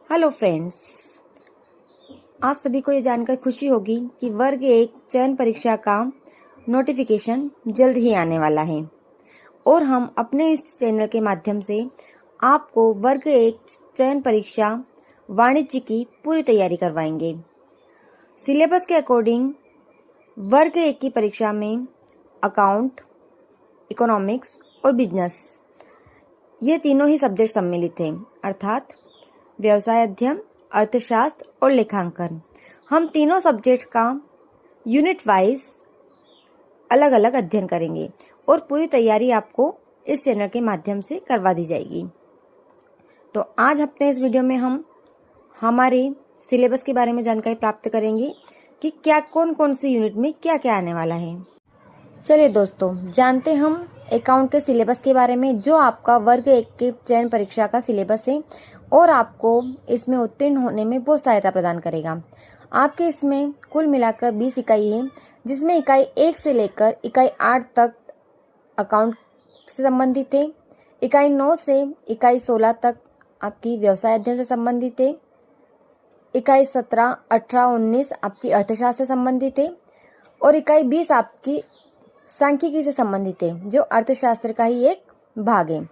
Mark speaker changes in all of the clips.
Speaker 1: Hello friends, आप सभी को ये जानकर खुशी होगी कि वर्ग एक चयन परीक्षा का नोटिफिकेशन जल्द ही आने वाला है और हम अपने इस चैनल के माध्यम से आपको वर्ग एक चयन परीक्षा वाणिज्य की पूरी तैयारी करवाएंगे। सिलेबस के अकॉर्डिंग वर्ग एक की परीक्षा में अकाउंट, इकोनॉमिक्स और बिजनेस ये तीनों ही सब्जेक्ट सम्मिलित हैं, अर्थात व्यवसाय अध्ययन, अर्थशास्त्र और लेखांकन। हम तीनों सब्जेक्ट्स का यूनिट वाइज अलग अलग अध्ययन करेंगे और पूरी तैयारी आपको इस चैनल के माध्यम से करवा दी जाएगी। तो आज अपने इस वीडियो में हम हमारे सिलेबस के बारे में जानकारी प्राप्त करेंगे कि क्या कौन कौन सी यूनिट में क्या क्या आने वाला है। चलिए दोस्तों, जानते हम अकाउंट के सिलेबस के बारे में, जो आपका वर्ग एक के चयन परीक्षा का सिलेबस है और आपको इसमें उत्तीर्ण होने में बहुत सहायता प्रदान करेगा। आपके इसमें कुल मिलाकर 20 इकाई है, जिसमें इकाई 1 से लेकर इकाई 8 तक अकाउंट से संबंधित है, इकाई 9 से इकाई 16 तक आपकी व्यवसाय अध्ययन से संबंधित है, इकाई 17, 18, 19 आपकी अर्थशास्त्र से संबंधित है और इकाई 20 आपकी सांख्यिकी से संबंधित है, जो अर्थशास्त्र का ही एक भाग है।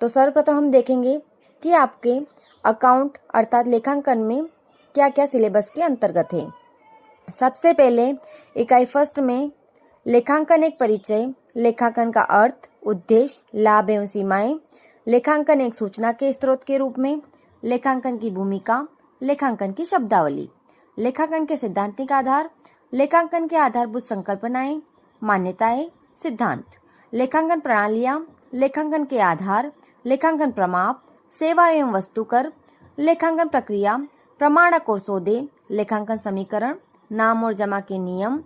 Speaker 1: तो सर्वप्रथम हम देखेंगे कि आपके अकाउंट अर्थात लेखांकन में क्या क्या सिलेबस के अंतर्गत है। सबसे पहले इकाई फर्स्ट में लेखांकन एक परिचय, लेखांकन का अर्थ, उद्देश्य, लाभ एवं सीमाएं, लेखांकन एक सूचना के स्रोत के रूप में, लेखांकन की भूमिका, लेखांकन की शब्दावली, लेखांकन के सैद्धांतिक आधार, लेखांकन के आधारभूत संकल्पनाएं, मान्यताएं, सिद्धांत, लेखांकन प्रणालियां, लेखांकन के आधार, लेखांकन प्रमाप, सेवा एवं वस्तु कर, लेखांकन प्रक्रिया, प्रमाणक और सौदे, लेखांकन समीकरण, नाम और जमा के नियम,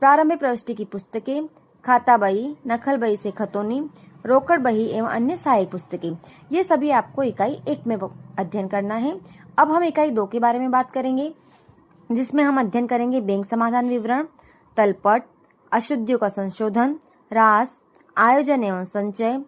Speaker 1: प्रारंभिक प्रविष्टि की पुस्तकें, खाता बही, नकल बही से खतौनी, रोकड़ बही एवं अन्य सहायक पुस्तकें, ये सभी आपको इकाई 1 में अध्ययन करना है। अब हम इकाई 2 के बारे में बात करेंगे, जिसमें हम अध्ययन करेंगे बैंक समाधान विवरण, तलपट, अशुद्धियों का संशोधन, रास, आयोजन एवं संचय।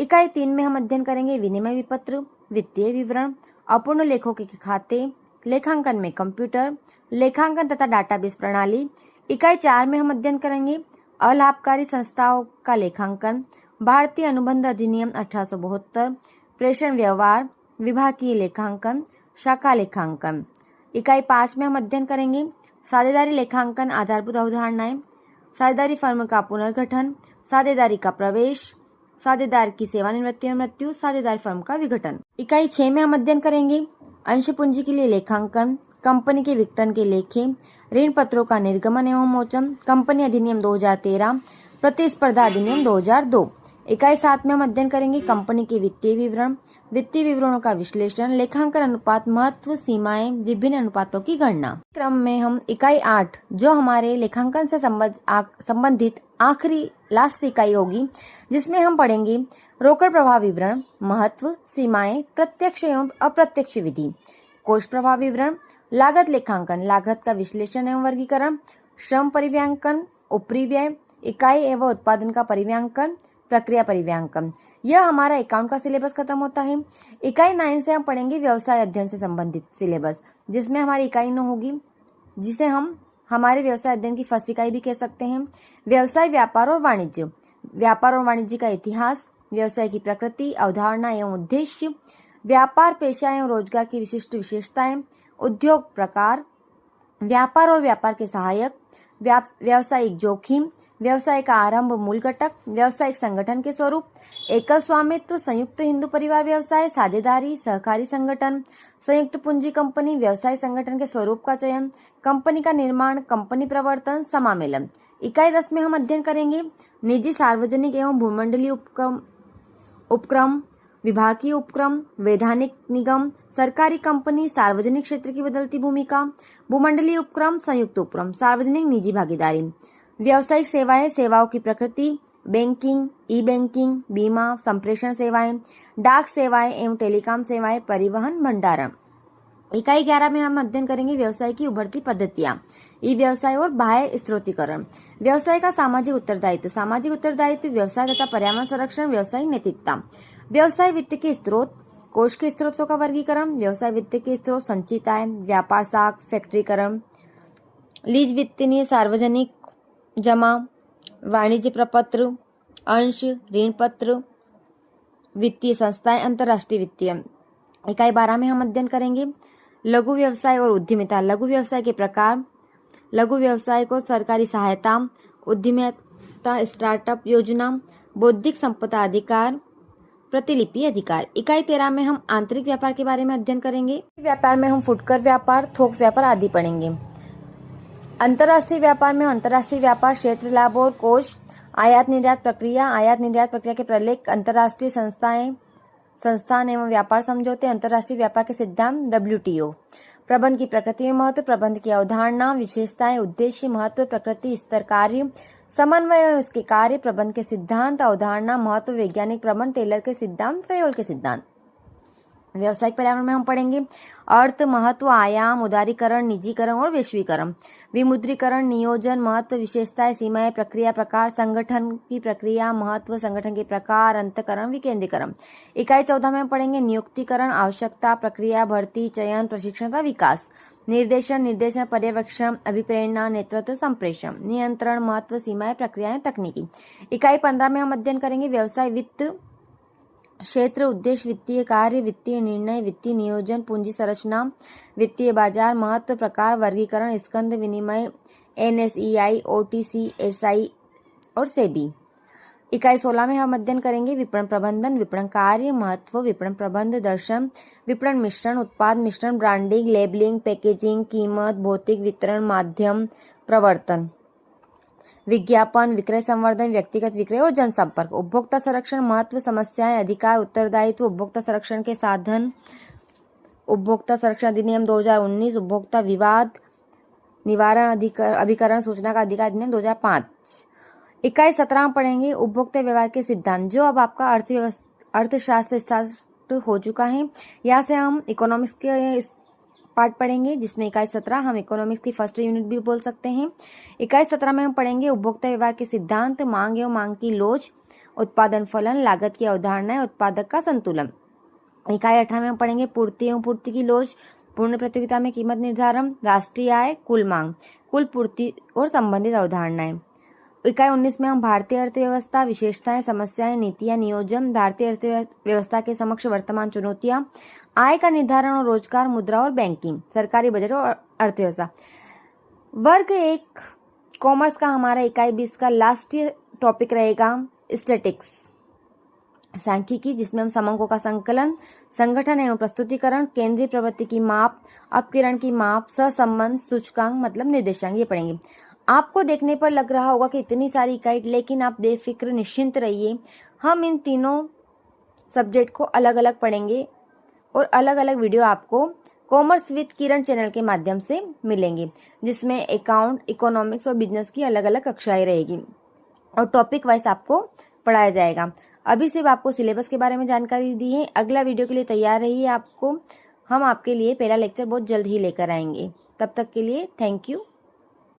Speaker 1: इकाई 3 में हम अध्ययन करेंगे विनिमय विपत्र, वित्तीय विवरण, अपूर्ण लेखों के खाते, लेखांकन में कंप्यूटर, लेखांकन तथा डाटाबेस प्रणाली। इकाई 4 में हम अध्ययन करेंगे अलाभकारी संस्थाओं का लेखांकन, भारतीय अनुबंध अधिनियम 1872, प्रेषण व्यवहार, विभागीय लेखांकन, शाखा लेखांकन। इकाई 5 में हम अध्ययन करेंगे साझेदारी लेखांकन, आधारभूत अवधारणाएं, साझेदारी फर्म का पुनर्गठन, साझेदारी का प्रवेश, साझेदार की सेवानिवृत्ति और मृत्यु, साझेदार फर्म का विघटन। इकाई 6 में हम अध्ययन करेंगे अंश पूंजी के लिए लेखांकन, कंपनी के विघटन के लेखे, ऋण पत्रों का निर्गमन एवं मोचन, कंपनी अधिनियम 2013, प्रतिस्पर्धा अधिनियम 2002। इकाई 7 में हम अध्ययन करेंगे कंपनी के वित्तीय विवरण, वित्तीय विवरणों का विश्लेषण, लेखांकन अनुपात, महत्व, सीमाएं, विभिन्न अनुपातों की गणना। क्रम में हम इकाई 8, जो हमारे लेखांकन से संबंधित आखिरी लास्ट इकाई होगी, जिसमें हम पढ़ेंगे रोकड़ प्रवाह विवरण, महत्व, सीमाएं, प्रत्यक्ष एवं अप्रत्यक्ष विधि, कोष प्रवाह विवरण, लागत लेखांकन, लागत का विश्लेषण एवं वर्गीकरण, श्रम परिव्यांकन, ऊपरी व्यय, इकाई एवं उत्पादन का परिव्यांकन, प्रक्रिया परिव्यांकन। यह हमारा अकाउंट का सिलेबस खत्म होता है। इकाई 9 से हम पढ़ेंगे व्यवसाय अध्ययन से संबंधित सिलेबस, जिसमें हमारी इकाई 9 होगी, जिसे हम हमारे व्यवसाय अध्ययन की फर्स्ट इकाई भी कह सकते हैं। व्यवसाय, व्यापार और वाणिज्य, व्यापार और वाणिज्य का इतिहास, व्यवसाय की प्रकृति, अवधारणा एवं उद्देश्य, व्यापार, पेशा एवं रोजगार की विशिष्ट विशेषताएं, उद्योग प्रकार, व्यापार और व्यापार के सहायक, व्यावसायिक जोखिम, व्यवसाय का आरंभ, मूल घटक, व्यावसायिक संगठन के स्वरूप, एकल स्वामित्व, संयुक्त हिंदू परिवार व्यवसाय, साझेदारी, सहकारी संगठन, संयुक्त पूंजी कंपनी, व्यवसाय संगठन के स्वरूप का चयन, कंपनी का निर्माण, कंपनी प्रवर्तन, समामेलन। इकाई 10 में हम अध्ययन करेंगे निजी, सार्वजनिक एवं भूमंडलीय उपक्रम, विभागीय उपक्रम, वैधानिक निगम, सरकारी कंपनी, सार्वजनिक क्षेत्र की बदलती भूमिका, भूमंडलीय उपक्रम, संयुक्त उपक्रम, सार्वजनिक निजी भागीदारी, व्यावसायिक सेवाएं, सेवाओं की प्रकृति, बैंकिंग, ई बैंकिंग, बीमा, संप्रेषण सेवाएं, डाक सेवाएं एवं टेलीकॉम सेवाएं, परिवहन, भंडारण। इकाई 11 में हम अध्ययन करेंगे व्यवसाय की उभरती पद्धतियां, ई व्यवसाय और बाह्य स्त्रोतीकरण, व्यवसाय का सामाजिक उत्तरदायित्व, व्यवसाय तथा पर्यावरण संरक्षण, व्यवसायिक नैतिकता, व्यवसाय वित्त के स्रोत, कोष के स्रोतों का वर्गीकरण, व्यवसाय वित्त के स्रोत, संचित आय, व्यापार साख, फैक्टरीकरण, लीज वित्तीय, सार्वजनिक जमा, वाणिज्य प्रपत्र, अंश, ऋण पत्र, वित्तीय संस्थाएं, अंतर्राष्ट्रीय वित्तीय। इकाई 12 में हम अध्ययन करेंगे लघु व्यवसाय और उद्यमिता। लघु व्यवसाय के प्रकार, लघु व्यवसाय को सरकारी सहायता, उद्यमिता, स्टार्टअप योजना, बौद्धिक संपदा अधिकार, प्रतिलिपि अधिकार। इकाई 13 में हम आंतरिक व्यापार के बारे में अध्ययन करेंगे। व्यापार में हम फुटकर व्यापार, थोक व्यापार आदि पढ़ेंगे। अंतर्राष्ट्रीय व्यापार में अंतर्राष्ट्रीय व्यापार क्षेत्र, लाभ और कोष, आयात निर्यात प्रक्रिया, आयात निर्यात प्रक्रिया के प्रलेख, अंतर्राष्ट्रीय संस्थान एवं व्यापार समझौते, अंतर्राष्ट्रीय व्यापार के सिद्धांत, WTO। प्रबंध की प्रकृति में महत्व, प्रबंध की अवधारणा, विशेषताएं, उद्देश्य, महत्व, प्रकृति, स्तर, कार्य, समन्वय एवं इसके कार्य, प्रबंध के सिद्धांत, अवधारणा, महत्व, वैज्ञानिक प्रबंध, टेलर के सिद्धांत, फयोल के सिद्धांत। व्यावसायिक पर्यावरण में हम पढ़ेंगे अर्थ, महत्व, आयाम, उदारीकरण, निजीकरण और वैश्वीकरण, विमुद्रीकरण, नियोजन, महत्व, विशेषताएं, सीमाएं, प्रक्रिया, प्रकार, संगठन की प्रक्रिया, महत्व, संगठन के प्रकार, अंतःकरण, विकेंद्रीकरण। इकाई 14 में हम पढ़ेंगे नियुक्तिकरण, आवश्यकता, प्रक्रिया, भर्ती, चयन, प्रशिक्षण का विकास, निर्देशन, पर्यवेक्षण, अभिप्रेरणा, नेतृत्व, संप्रेषण, नियंत्रण, महत्व, सीमाएं, प्रक्रियाएं, तकनीकी। इकाई 15 में हम अध्ययन करेंगे व्यवसाय वित्त क्षेत्र, उद्देश्य, वित्तीय कार्य, वित्तीय निर्णय, वित्तीय नियोजन, पूंजी संरचना, वित्तीय बाजार, महत्व, प्रकार, वर्गीकरण, स्कंध, विनिमय, NSEI, OTC, SI और सेबी। इकाई 16 में हम अध्ययन करेंगे विपणन प्रबंधन, विपणन कार्य, महत्व, विपणन प्रबंध, दर्शन, विपणन मिश्रण, उत्पाद मिश्रण, ब्रांडिंग, लेबलिंग, पैकेजिंग, कीमत, भौतिक वितरण, माध्यम, प्रवर्तन, विज्ञापन, विक्रय संवर्धन, व्यक्तिगत विक्रय और जनसंपर्क, उपभोक्ता संरक्षण, महत्व, समस्याएं, अधिकार, उत्तरदायित्व, उपभोक्ता संरक्षण के साधन, उपभोक्ता संरक्षण अधिनियम 2019, उपभोक्ता विवाद निवारण अभिकरण सूचना का अधिकार अधिनियम 2005। इकाई 17 में पढ़ेंगे उपभोक्ता व्यवहार के सिद्धांत, जो अब आपका अर्थशास्त्र स्टार्ट हो चुका है। यहाँ से हम इकोनॉमिक्स के पार्ट पढ़ेंगे, जिसमें इकाई 17 हम इकोनॉमिक्स की फर्स्ट यूनिट भी बोल सकते हैं। इकाई 17 में हम पढ़ेंगे उपभोक्ता व्यवहार के सिद्धांत, मांग एवं मांग की लोच, उत्पादन फलन, लागत की अवधारणाएं, उत्पादक का संतुलन। इकाई 18 में हम पढ़ेंगे पूर्ति एवं पूर्ति की लोच, पूर्ण प्रतियोगिता में कीमत निर्धारण, राष्ट्रीय आय, कुल मांग, कुल पूर्ति और संबंधित अवधारणाएं। इकाई 19 में हम भारतीय अर्थव्यवस्था, विशेषताएं, समस्याएं, नीतियां, नियोजन, भारतीय अर्थव्यवस्था के समक्ष वर्तमान चुनौतियां, आय का निर्धारण और रोजगार, मुद्रा और बैंकिंग, सरकारी बजट और अर्थव्यवस्था। वर्ग 1 कॉमर्स का हमारा इकाई 20 का लास्ट टॉपिक रहेगा स्टैटिक्स, सांख्यिकी, जिसमें हम समंकों का संकलन, संगठन एवं प्रस्तुतिकरण, केंद्रीय प्रवृत्ति की माप, अपकिरण की माप, सहसंबंध, सूचकांक मतलब निर्देशांक, ये पढ़ेंगे। आपको देखने पर लग रहा होगा कि इतनी सारी इकाई, लेकिन आप बेफिक्र निश्चिंत रहिए, हम इन तीनों सब्जेक्ट को अलग अलग पढ़ेंगे और अलग अलग वीडियो आपको कॉमर्स विद किरण चैनल के माध्यम से मिलेंगे, जिसमें अकाउंट, इकोनॉमिक्स और बिजनेस की अलग अलग कक्षाएं रहेगी और टॉपिक वाइज आपको पढ़ाया जाएगा। अभी सिर्फ आपको सिलेबस के बारे में जानकारी दी है, अगला वीडियो के लिए तैयार रहिए। हम आपके लिए पहला लेक्चर बहुत जल्द ही लेकर आएंगे। तब तक के लिए थैंक यू।